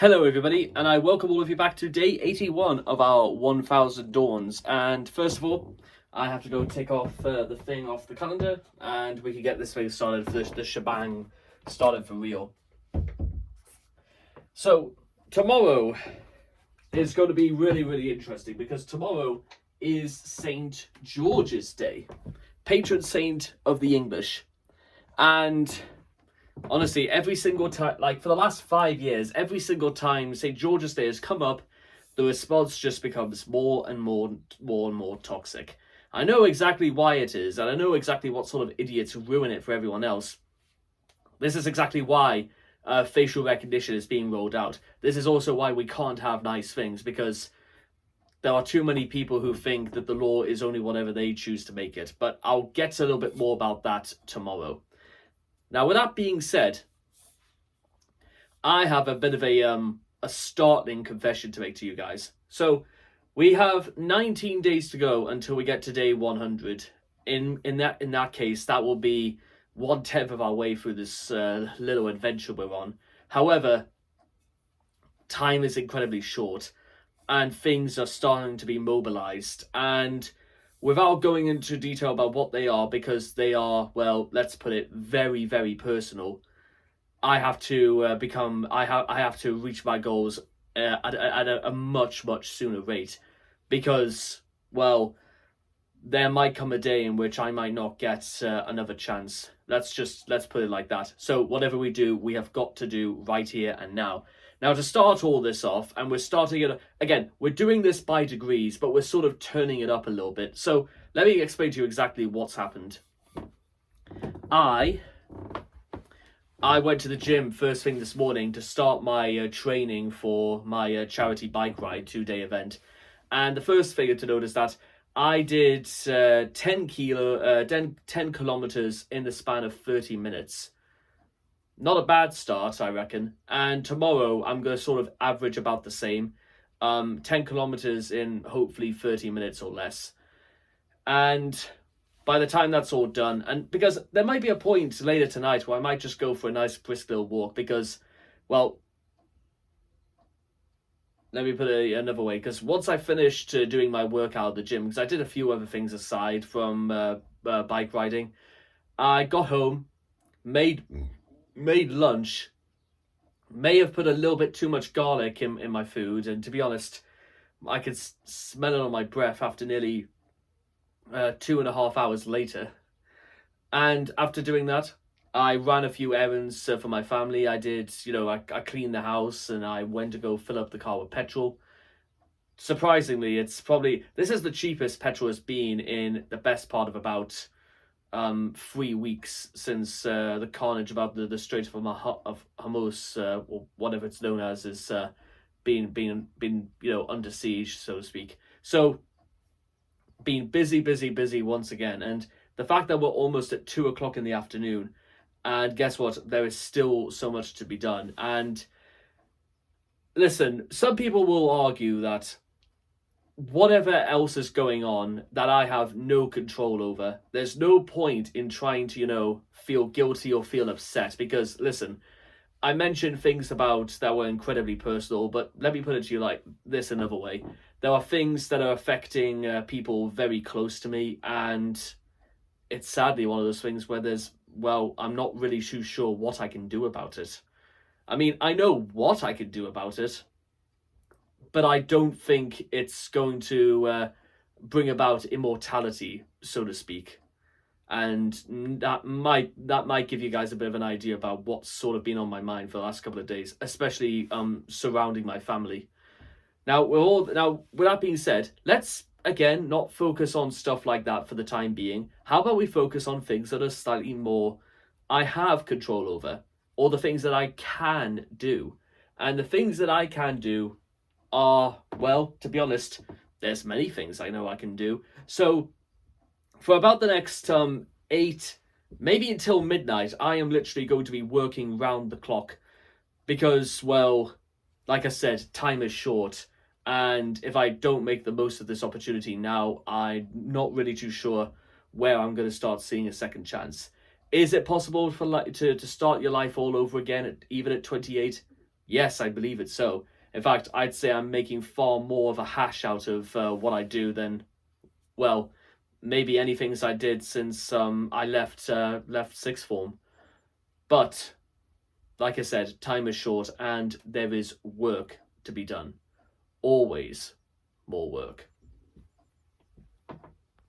Hello everybody, and I welcome all of you back to day 81 of our 1000 Dawns. And first of all, I have to go take off the thing off the calendar, and we can get this thing started, the shebang started for real. So, tomorrow is going to be really interesting, because tomorrow is St. George's Day, patron saint of the English. And honestly, every single time, like for the last 5 years, every single time St. George's Day has come up, the response just becomes more and more toxic. I know exactly why it is, and I know exactly what sort of idiots ruin it for everyone else. This is exactly why facial recognition is being rolled out. This is also why we can't have nice things, because there are too many people who think that the law is only whatever they choose to make it. But I'll get a little bit more about that tomorrow. Now, with that being said, I have a bit of a startling confession to make to you guys. So, we have 19 days to go until we get to day 100. In that case, that will be 1/10 of our way through this little adventure we're on. However, time is incredibly short, and things are starting to be mobilized. And without going into detail about what they are, because they are, well, let's put it, very personal, I have to I have to reach my goals at a much sooner rate, because, well, there might come a day in which I might not get another chance. Let's put it like that. So whatever we do, we have got to do right here and now. Now, to start all this off, and we're starting it again, we're doing this by degrees, but we're sort of turning it up a little bit. So let me explain to you exactly what's happened. I went to the gym first thing this morning to start my training for my charity bike ride 2-day event. And the first thing to note is that I did 10 kilometers in the span of 30 minutes. Not a bad start, I reckon. And tomorrow I'm going to sort of average about the same. 10 kilometers in hopefully 30 minutes or less. And by the time that's all done, and because there might be a point later tonight where I might just go for a nice brisk little walk, because, well, let me put it another way, because once I finished doing my workout at the gym, because I did a few other things aside from bike riding, I got home, made lunch, may have put a little bit too much garlic in my food, and to be honest, I could smell it on my breath after nearly 2.5 hours later. And after doing that, I ran a few errands for my family. I did, I cleaned the house, and I went to go fill up the car with petrol. Surprisingly, this is the cheapest petrol has been in the best part of about 3 weeks since the carnage about the Strait of Hormuz, or whatever it's known as, is been under siege, so to speak. So, been busy once again. And the fact that we're almost at 2 o'clock in the afternoon, and guess what, there is still so much to be done. And listen, some people will argue that whatever else is going on that I have no control over, there's no point in trying to, feel guilty or feel upset, because, listen, I mentioned things about that were incredibly personal, but let me put it to you like this another way. There are things that are affecting people very close to me, and it's sadly one of those things where I'm not really too sure what I can do about it. I mean, I know what I can do about it, but I don't think it's going to bring about immortality, so to speak. And that might give you guys a bit of an idea about what's sort of been on my mind for the last couple of days, especially surrounding my family. Now, with that being said, let's again not focus on stuff like that for the time being. How about we focus on things that are slightly more I have control over, or the things that I can do. And the things that I can do are, well, to be honest, there's many things I know I can do. So for about the next 8, maybe until midnight, I am literally going to be working round the clock, because, well, like I said, time is short, and if I don't make the most of this opportunity now, I'm not really too sure where I'm going to start seeing a second chance. Is it possible to start your life all over again, even at 28? Yes, I believe it so. In fact, I'd say I'm making far more of a hash out of what I do than, well, maybe any things I did since I left sixth form. But like I said, time is short and there is work to be done. Always more work.